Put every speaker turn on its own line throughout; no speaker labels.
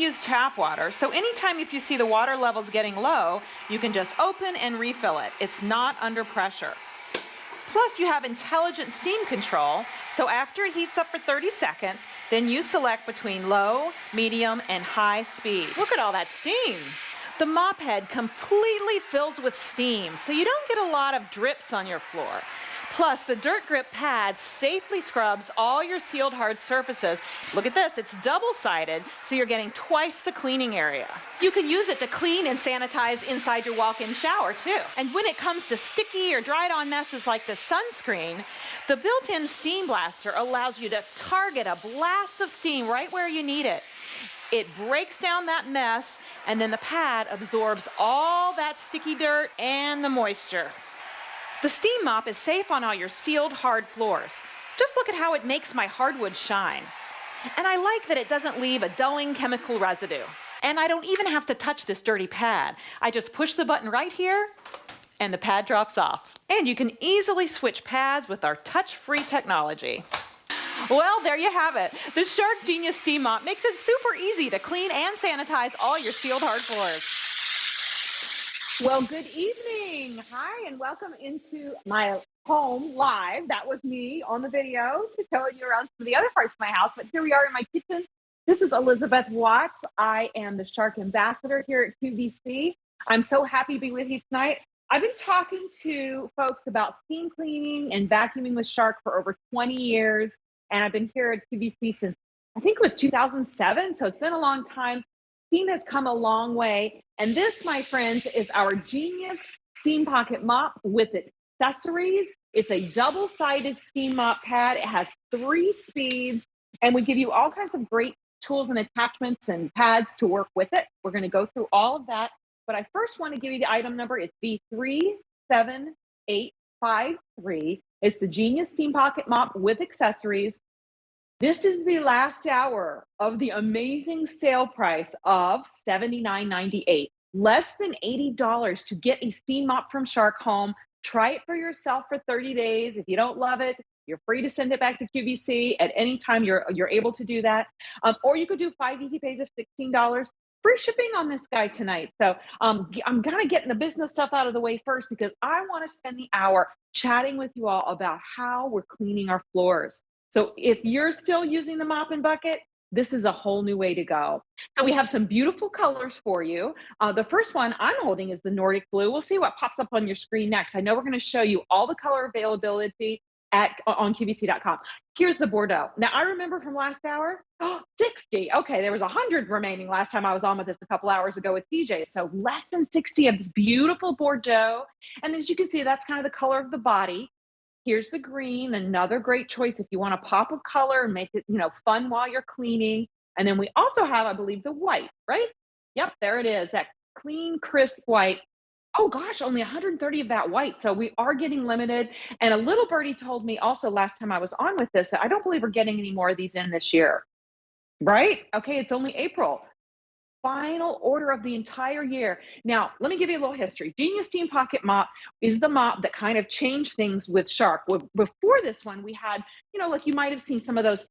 use tap water, so anytime if you see the water levels getting low, you can just open and refill it. It's not under pressure. Plus, you have intelligent steam control, so after it heats up for 30 seconds, then you select between low, medium, and high speed. Look at all that steam. The mop head completely fills with steam, so you don't get a lot of drips on your floor. Plus, the dirt grip pad safely scrubs all your sealed hard surfaces. Look at this, it's double-sided, so you're getting twice the cleaning area. You can use it to clean and sanitize inside your walk-in shower, too. And when it comes to sticky or dried-on messes like the sunscreen, the built-in steam blaster allows you to target a blast of steam right where you need it. It breaks down that mess, and then the pad absorbs all that sticky dirt and the moisture. The steam mop is safe on all your sealed hard floors. Just look at how it makes my hardwood shine. And I like that it doesn't leave a dulling chemical residue. And I don't even have to touch this dirty pad. I just push the button right here, and the pad drops off. And you can easily switch pads with our touch-free technology. Well, there you have it. The Shark Genius Steam Mop makes it super easy to clean and sanitize all your sealed hard floors.
Well, good evening. Hi, and welcome into my home live. That was me on the video to show you around some of the other parts of my house. But here we are in my kitchen. This is Elizabeth Watts. I am the Shark Ambassador here at QVC. I'm so happy to be with you tonight. I've been talking to folks about steam cleaning and vacuuming with Shark for over 20 years. And I've been here at QVC since, I think it was 2007. So it's been a long time. Steam has come a long way. And this, my friends, is our Genius Steam Pocket Mop with accessories. It's a double-sided steam mop pad. It has 3 speeds, and we give you all kinds of great tools and attachments and pads to work with it. We're going to go through all of that. But I first want to give you the item number. It's B37853. It's the Genius Steam Pocket Mop with accessories. This is the last hour of the amazing sale price of $79.98. Less than $80 to get a steam mop from Shark home. Try it for yourself for 30 days. If you don't love it, you're free to send it back to QVC at any time you're able to do that. Or you could do 5 easy pays of $16. Free shipping on this guy tonight. So I'm kind of getting the business stuff out of the way first because I want to spend the hour chatting with you all about how we're cleaning our floors. So if you're still using the mop and bucket, this is a whole new way to go. So we have some beautiful colors for you. The first one I'm holding is the Nordic blue. We'll see what pops up on your screen next. I know we're going to show you all the color availability on QVC.com. Here's the Bordeaux. Now I remember from last hour, 60. Okay, there was 100 remaining last time I was on with this a couple hours ago with TJ. So less than 60 of this beautiful Bordeaux. And as you can see, that's kind of the color of the body. Here's the green, another great choice if you want a pop of color and make it, fun while you're cleaning. And then we also have, I believe, the white, right? Yep, there it is, that clean, crisp white. Oh gosh, only 130 of that white. So we are getting limited. And a little birdie told me also last time I was on with this, I don't believe we're getting any more of these in this year, right? Okay, it's only April. Final order of the entire year. Now, let me give you a little history. Genius Steam Pocket Mop is the mop that kind of changed things with Shark. Before this one, we had, like you might have seen some of those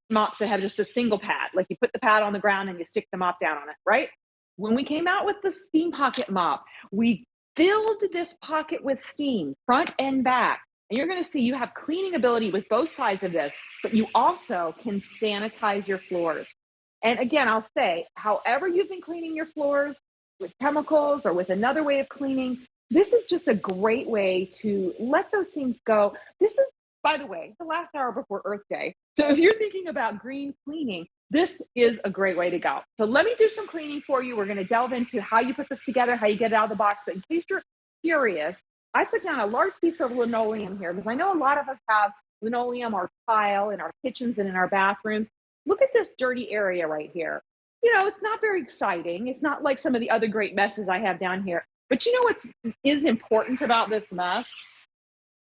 mops that have just a single pad, like you put the pad on the ground and you stick the mop down on it, right? When we came out with the Steam Pocket Mop, we filled this pocket with steam, front and back. And you're going to see you have cleaning ability with both sides of this, but you also can sanitize your floors. And again, I'll say, however you've been cleaning your floors with chemicals or with another way of cleaning, this is just a great way to let those things go. This is, by the way, the last hour before Earth Day. So if you're thinking about green cleaning, this is a great way to go. So let me do some cleaning for you. We're going to delve into how you put this together, how you get it out of the box. But in case you're curious, I put down a large piece of linoleum here because I know a lot of us have linoleum or tile in our kitchens and in our bathrooms. Look at this dirty area right here. It's not very exciting. It's not like some of the other great messes I have down here. But what is important about this mess?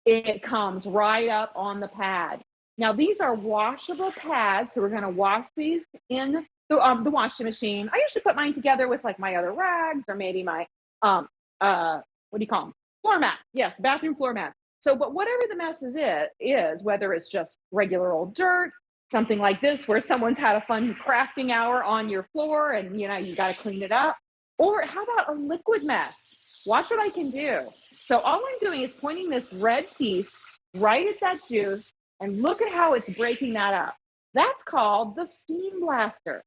It comes right up on the pad. Now, these are washable pads, so we're going to wash these in the washing machine. I usually put mine together with like my other rags or maybe my, what do you call them? Floor mats. Yes, bathroom floor mats. So, but whatever the mess is, whether it's just regular old dirt, something like this where someone's had a fun crafting hour on your floor and you got to clean it up. Or how about a liquid mess? Watch what I can do. So all I'm doing is pointing this red piece right at that juice, and look at how it's breaking that up. That's called the steam blaster.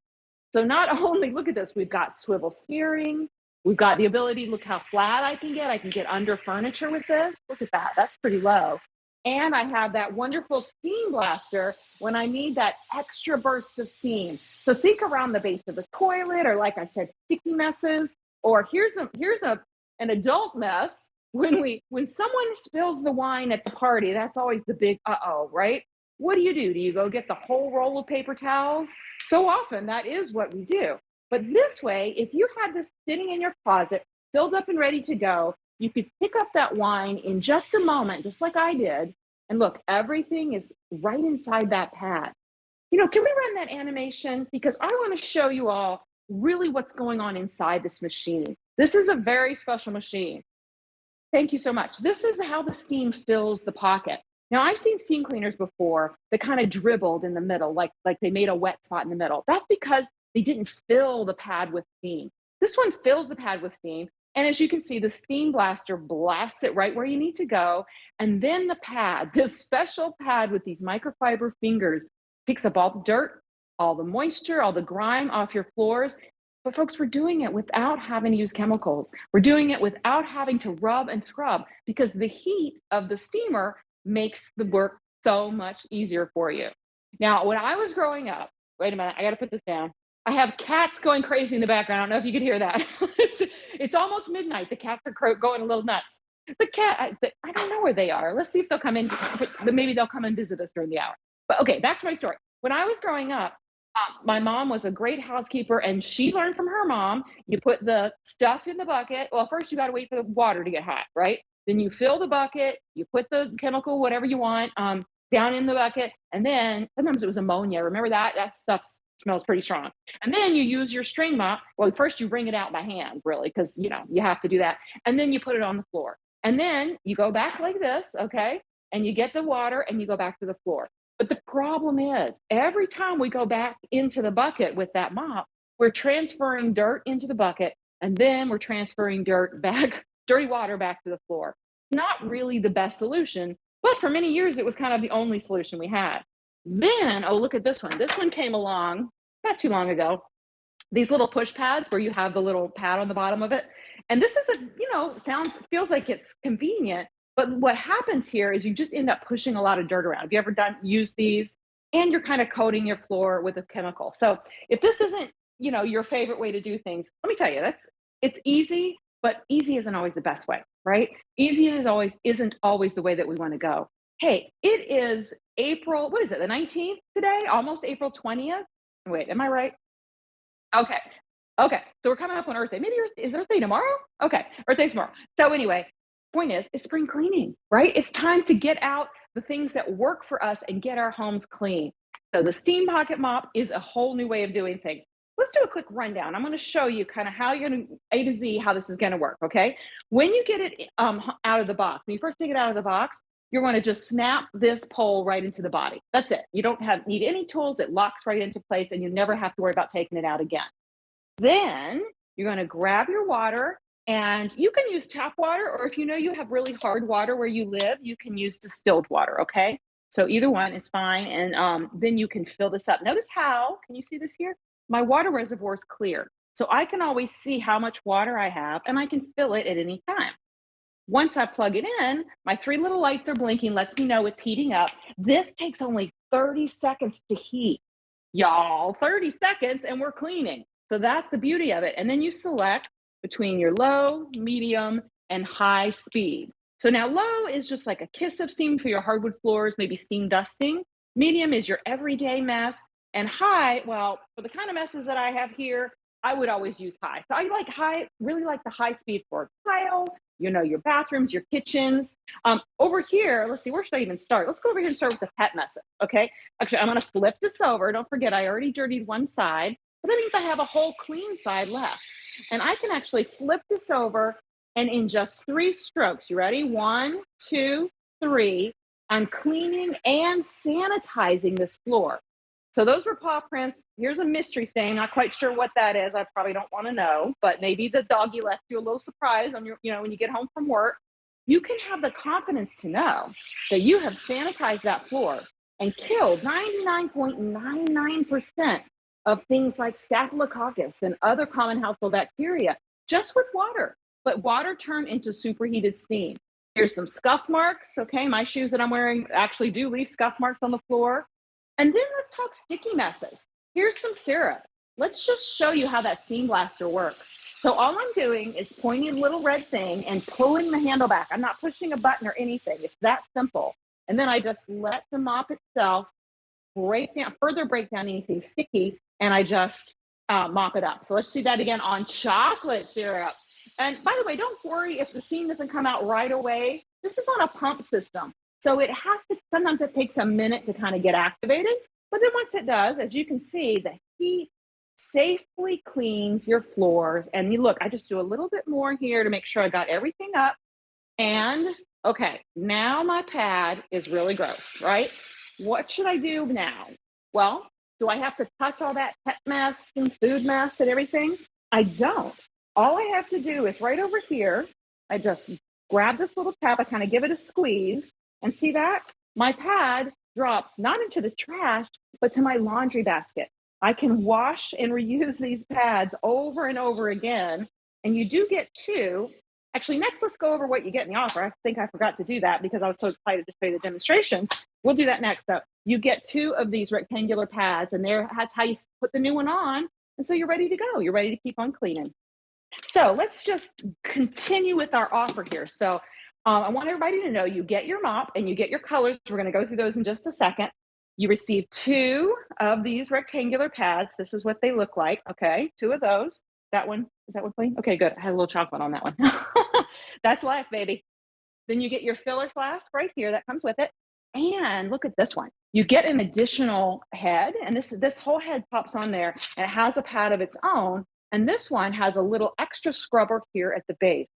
So not only, look at this, we've got swivel steering, we've got the ability, look how flat I can get under furniture with this. Look at that, that's pretty low. And I have that wonderful steam blaster when I need that extra burst of steam. So think around the base of the toilet, or like I said, sticky messes, or here's an adult mess. When someone spills the wine at the party, that's always the big uh-oh, right? What do? Do you go get the whole roll of paper towels? So often that is what we do. But this way, if you had this sitting in your closet, filled up and ready to go, you could pick up that wine in just a moment, just like I did. And look, everything is right inside that pad. Can we run that animation? Because I want to show you all really what's going on inside this machine. This is a very special machine. Thank you so much. This is how the steam fills the pocket. Now, I've seen steam cleaners before that kind of dribbled in the middle, like they made a wet spot in the middle. That's because they didn't fill the pad with steam. This one fills the pad with steam. And as you can see, the steam blaster blasts it right where you need to go. And then the pad, this special pad with these microfiber fingers, picks up all the dirt, all the moisture, all the grime off your floors. But folks, we're doing it without having to use chemicals. We're doing it without having to rub and scrub, because the heat of the steamer makes the work so much easier for you. Now, when I was growing up, wait a minute, I got to put this down. I have cats going crazy in the background. I don't know if you could hear that. It's almost midnight. The cats are going a little nuts. The cat, I don't know where they are. Let's see if they'll come in. Maybe they'll come and visit us during the hour. But okay, back to my story. When I was growing up, my mom was a great housekeeper, and she learned from her mom, you put the stuff in the bucket. Well, first you got to wait for the water to get hot, right? Then you fill the bucket, you put the chemical, whatever you want, down in the bucket. And then sometimes it was ammonia. Remember that? That stuff smells pretty strong. And then you use your string mop. Well, first you wring it out by hand, really, because, you have to do that. And then you put it on the floor. And then you go back like this, okay? And you get the water and you go back to the floor. But the problem is, every time we go back into the bucket with that mop, we're transferring dirt into the bucket, and then we're transferring dirty water back to the floor. Not really the best solution, but for many years, it was kind of the only solution we had. Then, oh, look at this one. This one came along not too long ago. These little push pads where you have the little pad on the bottom of it. And this is feels like it's convenient. But what happens here is you just end up pushing a lot of dirt around. Have you ever used these? And you're kind of coating your floor with a chemical. So if this isn't, your favorite way to do things, let me tell you, it's easy, but easy isn't always the best way, right? Easy isn't always the way that we want to go. Hey, it is April, what is it, the 19th today? Almost April 20th? Wait, am I right? Okay. So we're coming up on Earth Day. Maybe is Earth Day tomorrow? Okay, Earth Day's tomorrow. So anyway, point is, it's spring cleaning, right? It's time to get out the things that work for us and get our homes clean. So the Steam Pocket Mop is a whole new way of doing things. Let's do a quick rundown. I'm going to show you kind of how you're going to A to Z, how this is going to work, okay? When you get it out of the box, when you first take it out of the box, you're going to just snap this pole right into the body. That's it. You don't need any tools. It locks right into place, and you never have to worry about taking it out again. Then you're going to grab your water, and you can use tap water, or if you have really hard water where you live, you can use distilled water, okay? So either one is fine, and then you can fill this up. Notice how, can you see this here? My water reservoir is clear, so I can always see how much water I have, and I can fill it at any time. Once I plug it in, my 3 little lights are blinking, lets me know it's heating up. This takes only 30 seconds to heat. Y'all, 30 seconds and we're cleaning. So that's the beauty of it. And then you select between your low, medium, and high speed. So now low is just like a kiss of steam for your hardwood floors, maybe steam dusting. Medium is your everyday mess. And high, well, for the kind of messes that I have here, I would always use high. So I like high, really like the high speed for tile, your bathrooms, your kitchens. Over here, let's see, where should I even start? Let's go over here and start with the pet messes, okay? Actually, I'm gonna flip this over. Don't forget, I already dirtied one side, but that means I have a whole clean side left. And I can actually flip this over, and in just 3 strokes, you ready? 1, 2, 3, I'm cleaning and sanitizing this floor. So those were paw prints. Here's a mystery stain. Not quite sure what that is. I probably don't want to know, but maybe the doggy left you a little surprise on your, when you get home from work. You can have the confidence to know that you have sanitized that floor and killed 99.99% of things like staphylococcus and other common household bacteria just with water. But water turned into superheated steam. Here's some scuff marks. Okay, my shoes that I'm wearing actually do leave scuff marks on the floor. And then let's talk sticky messes. Here's some syrup. Let's just show you how that steam blaster works. So all I'm doing is pointing a little red thing and pulling the handle back. I'm not pushing a button or anything. It's that simple. And then I just let the mop itself further break down anything sticky, and I just mop it up. So let's do that again on chocolate syrup. And by the way, don't worry if the steam doesn't come out right away. This is on a pump system. So it has to, sometimes it takes a minute to kind of get activated. But then once it does, as you can see, the heat safely cleans your floors. And you look, I just do a little bit more here to make sure I got everything up. And okay, now my pad is really gross, right? What should I do now? Well, do I have to touch all that pet mess and food mess and everything? I don't. All I have to do is right over here, I just grab this little tab, I kind of give it a squeeze, and see that? My pad drops not into the trash, but to my laundry basket. I can wash and reuse these pads over and over again. And you do get two. Actually, next, let's go over what you get in the offer. I think I forgot to do that because I was so excited to show you the demonstrations. We'll do that next. So you get two of these rectangular pads, and that's how you put the new one on. And so you're ready to go. You're ready to keep on cleaning. So let's just continue with our offer here. So I want everybody to know you get your mop and you get your colors. We're going to go through those in just a second. You receive two of these rectangular pads. This is what they look like. Okay, two of those. That one, is that one clean? Okay, good. I had a little chocolate on that one. That's life, baby. Then you get your filler flask right here that comes with it. And look at this one. You get an additional head, and this whole head pops on there, and it has a pad of its own. And this one has a little extra scrubber here at the base.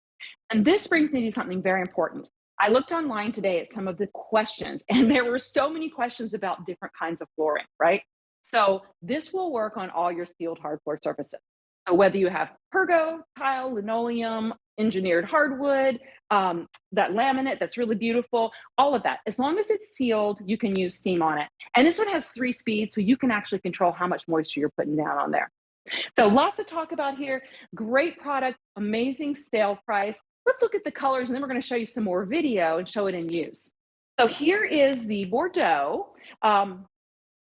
And this brings me to something very important. I looked online today at some of the questions, and there were so many questions about different kinds of flooring, right? So this will work on all your sealed hard floor surfaces. So whether you have pergo, tile, linoleum, engineered hardwood, that laminate that's really beautiful, all of that. As long as it's sealed, you can use steam on it. And this one has 3 speeds, so you can actually control how much moisture you're putting down on there. So lots to talk about here. Great product, amazing sale price. Let's look at the colors, and then we're going to show you some more video and show it in use. So here is the Bordeaux.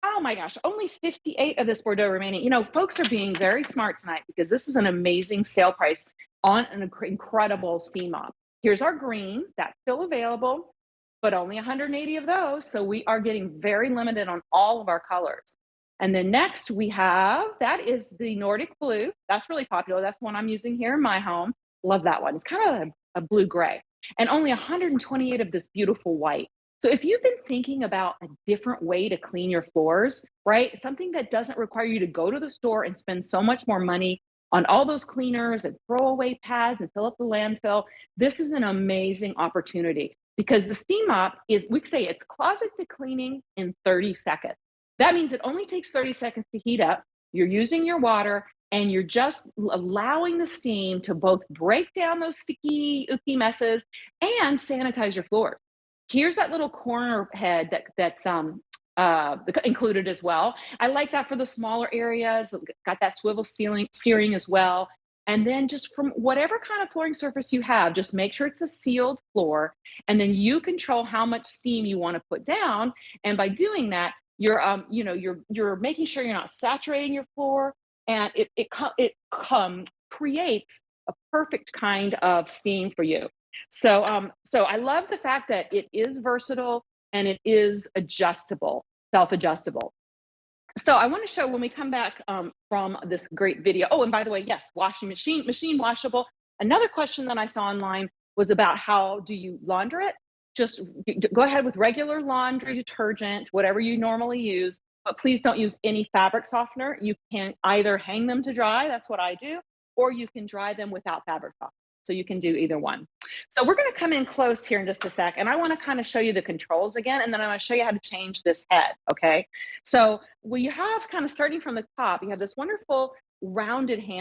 Oh my gosh, only 58 of this Bordeaux remaining. You know, folks are being very smart tonight because this is an amazing sale price on an incredible steam mop. Here's our green, that's still available, but only 180 of those. So we are getting very limited on all of our colors. And then next we have, that is the Nordic blue. That's really popular. That's the one I'm using here in my home. Love that one. It's kind of a blue-gray. And only 128 of this beautiful white. So if you've been thinking about a different way to clean your floors, right? Something that doesn't require you to go to the store and spend so much more money on all those cleaners and throwaway pads and fill up the landfill, this is an amazing opportunity because the steam mop is, we say it's closet to cleaning in 30 seconds. That means it only takes 30 seconds to heat up. You're using your water and you're just allowing the steam to both break down those sticky, ooky messes and sanitize your floor. Here's that little corner head that's included as well. I like that for the smaller areas. Got that swivel steering as well. And then just from whatever kind of flooring surface you have, just make sure it's a sealed floor. And then you control how much steam you want to put down. And by doing that, you're making sure you're not saturating your floor, and it creates a perfect kind of steam for you. So I love the fact that it is versatile and it is adjustable, self-adjustable. So I want to show when we come back from this great video. Oh, and by the way, yes, washing machine washable. Another question that I saw online was about how do you launder it? Just go ahead with regular laundry detergent, whatever you normally use, but please don't use any fabric softener. You can either hang them to dry, that's what I do, or you can dry them without fabric softener. So you can do either one. So we're going to come in close here in just a sec, and I want to kind of show you the controls again, and then I'm going to show you how to change this head, okay? So we have kind of starting from the top, you have this wonderful rounded handle